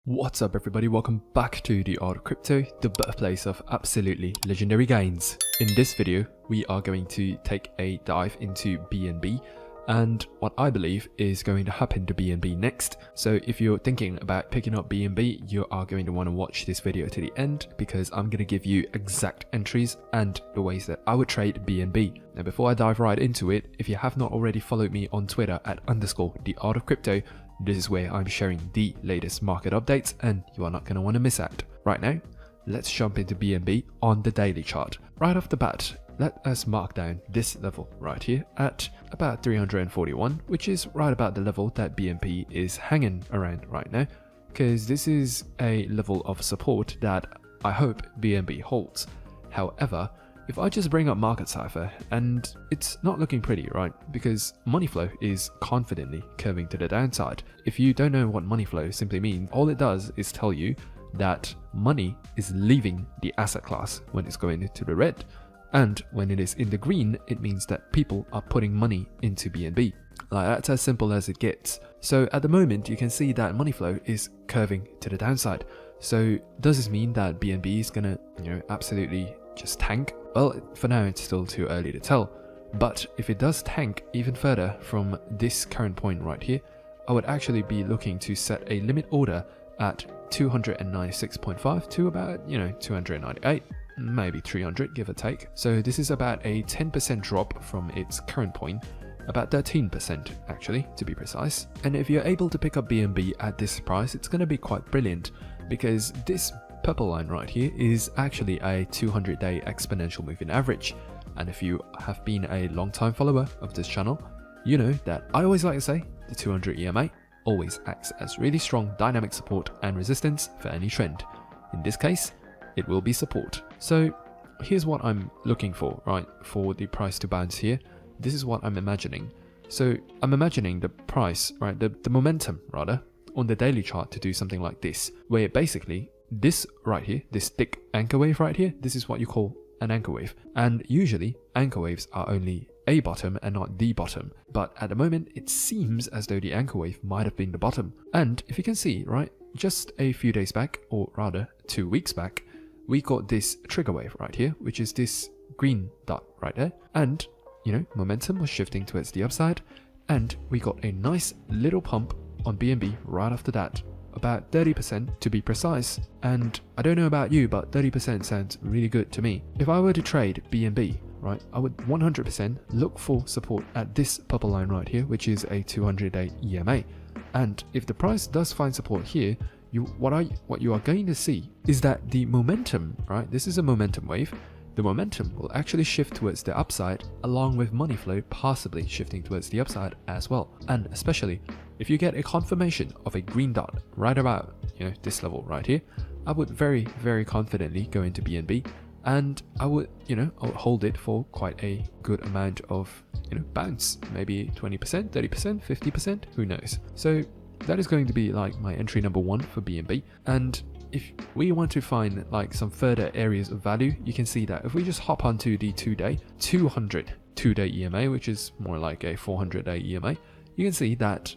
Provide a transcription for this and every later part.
What's up everybody, welcome back to the Art of Crypto, the birthplace of absolutely legendary gains. In this video, we are going to take a dive into BNB and what I believe is going to happen to BNB next. So if you're thinking about picking up BNB, you are going to want to watch this video to the end because I'm going to give you exact entries and the ways that I would trade BNB. Now before I dive right into it, if you have not already followed me on Twitter at _the Art of Crypto, this is where I'm sharing the latest market updates and you are not going to want to miss out. Right now, let's jump into BNB on the daily chart. Right off the bat, let us mark down this level right here at about 341, which is right about the level that BNB is hanging around right now, because this is a level of support that I hope BNB holds. However, if I just bring up Market Cipher, and it's not looking pretty, right? Because money flow is confidently curving to the downside. If you don't know what money flow simply means, all it does is tell you that money is leaving the asset class when it's going into the red. And when it is in the green, it means that people are putting money into BNB. Like, that's as simple as it gets. So at the moment, you can see that money flow is curving to the downside. So does this mean that BNB is gonna, absolutely just tank? Well, for now it's still too early to tell, but if it does tank even further from this current point right here, I would actually be looking to set a limit order at 296.5 to about, 298, maybe 300 give or take. So this is about a 10% drop from its current point, about 13% actually to be precise. And if you're able to pick up BNB at this price, it's going to be quite brilliant because this purple line right here is actually a 200-day exponential moving average, and if you have been a long-time follower of this channel, you know that I always like to say the 200 EMA always acts as really strong dynamic support and resistance for any trend. In this case, it will be support. So here's what I'm looking for, right, for the price to bounce here. This is what I'm imagining. So I'm imagining the price, right, the momentum rather, on the daily chart to do something like this, where basically this right here, this thick anchor wave right here, this is what you call an anchor wave. And usually anchor waves are only a bottom and not the bottom. But at the moment, it seems as though the anchor wave might have been the bottom. And if you can see, right, just a few days back, or rather 2 weeks back, we got this trigger wave right here, which is this green dot right there. And, momentum was shifting towards the upside. And we got a nice little pump on BNB right after that. About 30% to be precise, and I don't know about you, but 30% sounds really good to me. If I were to trade BNB, right, I would 100% look for support at this purple line right here, which is a 200-day EMA. And if the price does find support here, what you are going to see is that the momentum, right, this is a momentum wave, the momentum will actually shift towards the upside along with money flow possibly shifting towards the upside as well. And especially if you get a confirmation of a green dot right about, this level right here, I would very, very confidently go into BNB and I would hold it for quite a good amount of, bounce, maybe 20%, 30%, 50%, who knows. So that is going to be like my entry number one for BNB. And if we want to find like some further areas of value, you can see that if we just hop onto the 200 2-day EMA, which is more like a 400-day EMA, you can see that,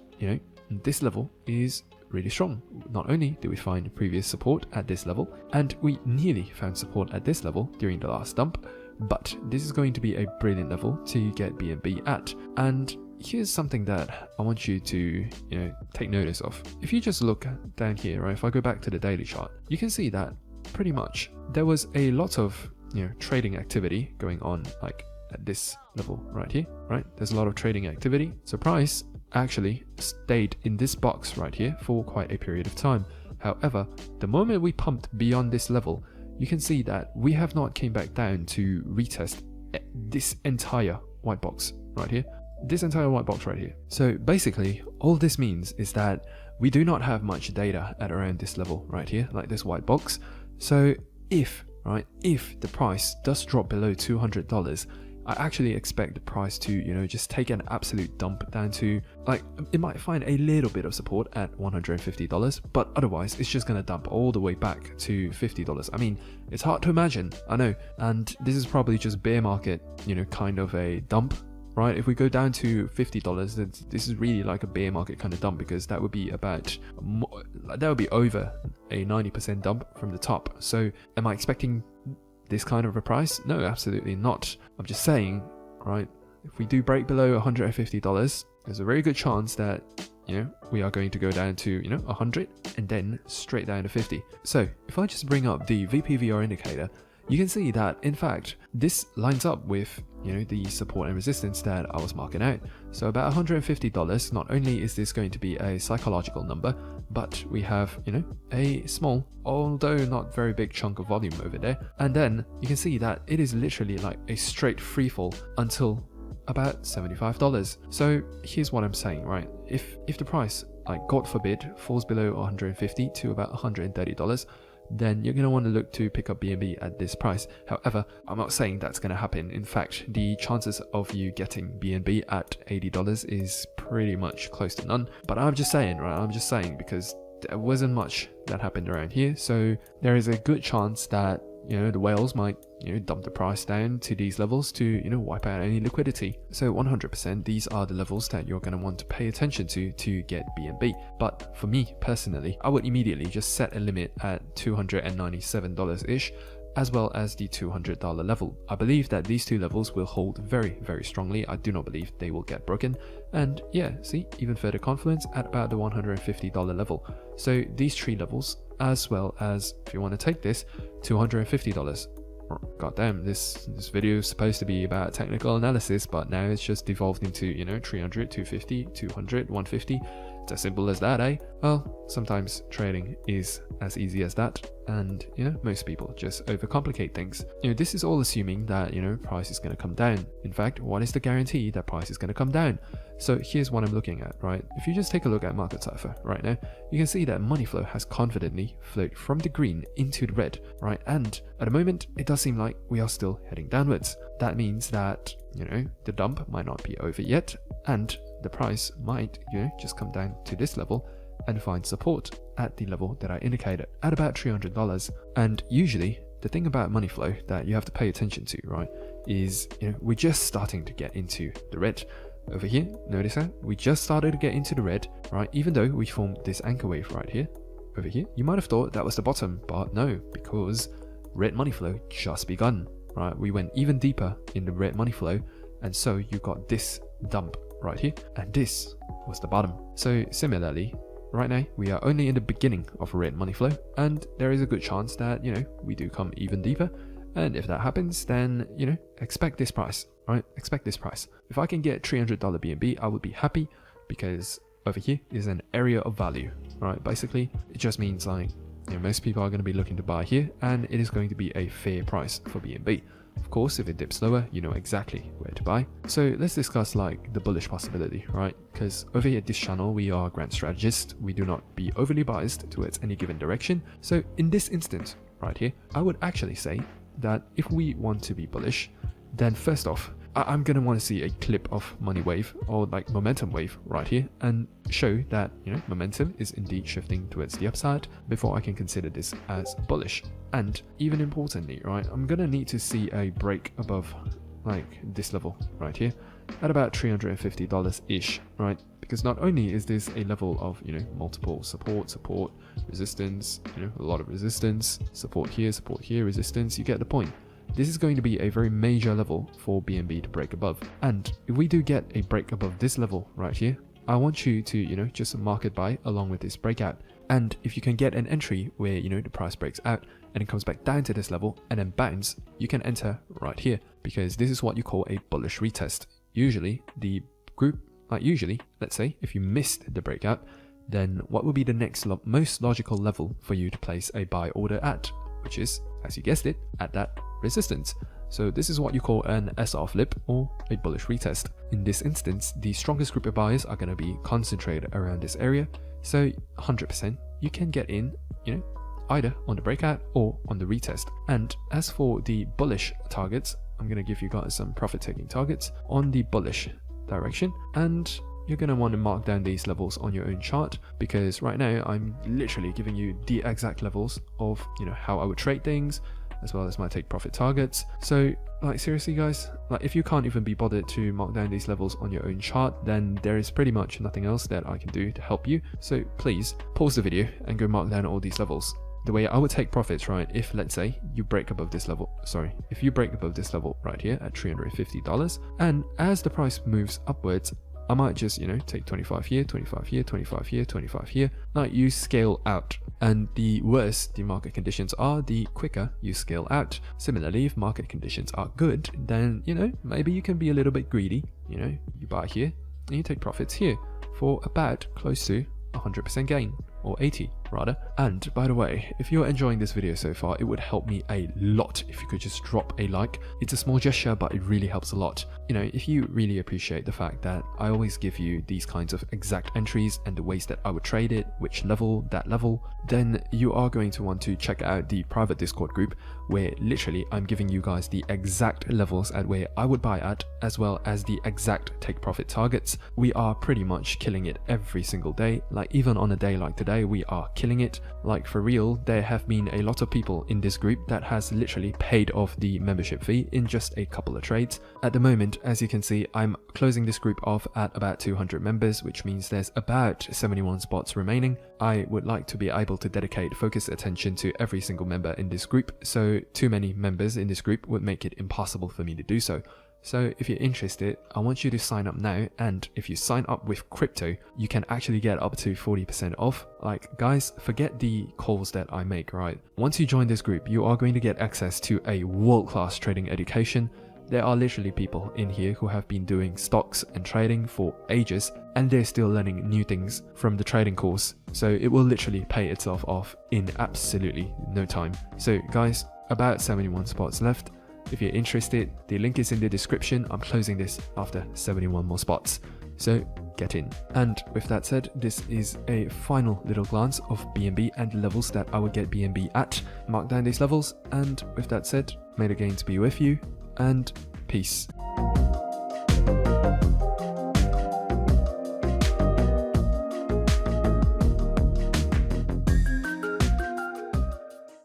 this level is really strong. Not only do we find previous support at this level, and we nearly found support at this level during the last dump, but this is going to be a brilliant level to get BNB at. And here's something that I want you to, take notice of. If you just look down here, right, if I go back to the daily chart, you can see that pretty much there was a lot of, trading activity going on like at this level right here, right? There's a lot of trading activity. So price actually stayed in this box right here for quite a period of time. However, the moment we pumped beyond this level, you can see that we have not came back down to retest this entire white box right here. This entire white box right here. So basically, all this means is that we do not have much data at around this level right here, like this white box. So if the price does drop below $200, I actually expect the price to, just take an absolute dump down to, like, it might find a little bit of support at $150, but otherwise it's just going to dump all the way back to $50. I mean, it's hard to imagine, I know, and this is probably just bear market, kind of a dump right? If we go down to $50, then this is really like a bear market kind of dump, because that would be about that would be over a 90% dump from the top. So am I expecting this kind of a price? No, absolutely not. I'm just saying, right, if we do break below $150, there's a very good chance that, you know, we are going to go down to, you know, 100 and then straight down to 50. So if I just bring up the VPVR indicator, you can see that in fact this lines up with, you know, the support and resistance that I was marking out. So about $150, not only is this going to be a psychological number, but we have, you know, a small, although not very big chunk of volume over there. And then you can see that it is literally like a straight free fall until about $75. So here's what I'm saying, right? If the price, like God forbid, falls below $150 to about $130, then you're going to want to look to pick up BNB at this price. However, I'm not saying that's going to happen. In fact, the chances of you getting BNB at $80 is pretty much close to none. But I'm just saying, right? I'm just saying because there wasn't much that happened around here. So there is a good chance that, you know, the whales might, you know, dump the price down to these levels to, you know, wipe out any liquidity. So 100%, these are the levels that you're going to want to pay attention to get BNB. But for me personally, I would immediately just set a limit at $297-ish, as well as the $200 level. I believe that these two levels will hold very, very strongly. I do not believe they will get broken. And yeah, see, even further confluence at about the $150 level. So these three levels, as well as, if you want to take this, $250. God damn, this video is supposed to be about technical analysis, but now it's just devolved into, you know, 300, 250, 200, 150. It's as simple as that, eh? Well, sometimes trading is as easy as that, and, you know, most people just overcomplicate things. You know, this is all assuming that, you know, price is going to come down. In fact, what is the guarantee that price is going to come down? So here's what I'm looking at, right? If you just take a look at Market Cipher right now, you can see that money flow has confidently flowed from the green into the red, right? And at the moment, it does seem like we are still heading downwards. That means that, you know, the dump might not be over yet, and the price might, you know, just come down to this level and find support at the level that I indicated at about $300. And usually the thing about money flow that you have to pay attention to, right, is, you know, we're just starting to get into the red. Over here, notice that we just started to get into the red, right? Even though we formed this anchor wave right here, over here, you might have thought that was the bottom, but no, because red money flow just begun, right? We went even deeper in the red money flow, and so you got this dump right here, and this was the bottom. So similarly, right now we are only in the beginning of red money flow, and there is a good chance that, you know, we do come even deeper. And if that happens, then, you know, expect this price, right? Expect this price. If I can get $300 BNB, I would be happy, because over here is an area of value, right? Basically, it just means like, you know, most people are going to be looking to buy here, and it is going to be a fair price for BNB. Of course, if it dips lower, you know exactly where to buy. So let's discuss like the bullish possibility, right? Because over here at this channel, we are grand strategists. We do not be overly biased towards any given direction. So in this instance right here, I would actually say that if we want to be bullish, then first off, I'm going to want to see a clip of money wave or like momentum wave right here and show that, you know, momentum is indeed shifting towards the upside before I can consider this as bullish. And even importantly, right, I'm going to need to see a break above like this level right here at about $350-ish, right? Because not only is this a level of, you know, multiple support, resistance, you know, a lot of resistance, support here, resistance, you get the point. This is going to be a very major level for BNB to break above. And if we do get a break above this level right here, I want you to, you know, just market buy along with this breakout. And if you can get an entry where, you know, the price breaks out and it comes back down to this level and then bounce, you can enter right here, because this is what you call a bullish retest. Usually the group, like usually, let's say if you missed the breakout, then what would be the next most logical level for you to place a buy order at, which is, as you guessed it, at that resistance. So this is what you call an SR flip or a bullish retest. In this instance, the strongest group of buyers are going to be concentrated around this area. So 100% you can get in, you know, either on the breakout or on the retest. And as for the bullish targets, I'm going to give you guys some profit taking targets on the bullish direction, and you're going to want to mark down these levels on your own chart, because right now I'm literally giving you the exact levels of, you know, how I would trade things, as well as my take profit targets. So like seriously guys, like if you can't even be bothered to mark down these levels on your own chart, then there is pretty much nothing else that I can do to help you. So please pause the video and go mark down all these levels. The way I would take profits, right, if let's say you break above this level, if you break above this level right here at $350, and as the price moves upwards, I might just, you know, take 25 here, 25 here, 25 here, 25 here. Like you scale out, and the worse the market conditions are, the quicker you scale out. Similarly, if market conditions are good, then, you know, maybe you can be a little bit greedy. You know, you buy here and you take profits here for about close to 100% gain, or 80 rather. And by the way, if you're enjoying this video so far, it would help me a lot if you could just drop a like. It's a small gesture, but it really helps a lot. You know, if you really appreciate the fact that I always give you these kinds of exact entries and the ways that I would trade it, which level, that level, then you are going to want to check out the private Discord group, where literally I'm giving you guys the exact levels at where I would buy at, as well as the exact take profit targets. We are pretty much killing it every single day. Like even on a day like today, we are killing it. Like for real, there have been a lot of people in this group that has literally paid off the membership fee in just a couple of trades. At the moment, as you can see, I'm closing this group off at about 200 members, which means there's about 71 spots remaining. I would like to be able to dedicate focused attention to every single member in this group, so too many members in this group would make it impossible for me to do so. So if you're interested, I want you to sign up now, and if you sign up with crypto, you can actually get up to 40% off. Like guys, forget the calls that I make, right? Once you join this group, you are going to get access to a world-class trading education. There are literally people in here who have been doing stocks and trading for ages, and they're still learning new things from the trading course. So it will literally pay itself off in absolutely no time. So guys, about 71 spots left. If you're interested, the link is in the description. I'm closing this after 71 more spots, so get in. And with that said, this is a final little glance of BNB and the levels that I would get BNB at. Mark down these levels, and with that said, may the gains be with you, and peace.